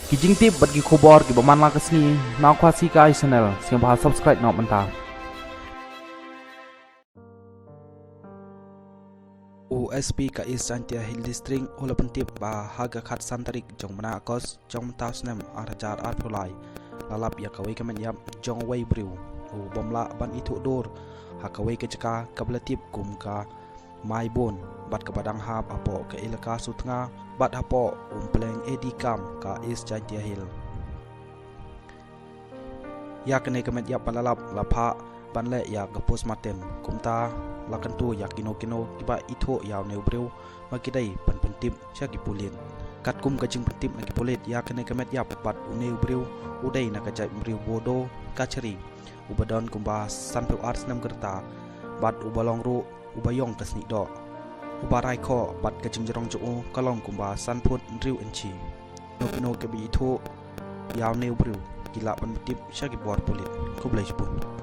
kijing tip bat gi khobor gi baman la kasni na khwasi kai channel siang ba subscribe nok manta OSP ka is Santia Hill District olapan tip ba haga khat santarik jong mana akos jong tausnem arajar arpulai lalap ya kawai kamen yap jong wai briu bomla ban itu dor hakawai keceka kablatip kum ka mai bon bat ka badang hap apo ka ilaka sutnga bat apo umpleng edi kam ka is Santia Hill ya kene kamen yap palalap lapha banle ya ka postmortem kumta lakan tu ya kino kiba itho yaw neu breu makidai pan pentip syaki pulit kat kum kajing pentip na kipulit ya kene kamet ya pat uneu breu udai na kajai breu bodo kachari ubadon kumba sanpu arts nam gerta bat ubalong ru ubayong kasni do ubarai kho bat kajing jerong ju kalong kumba sanput riu enchi no kino kebi itho yaw neu breu gila pan pentip syaki bor pulit kublai pun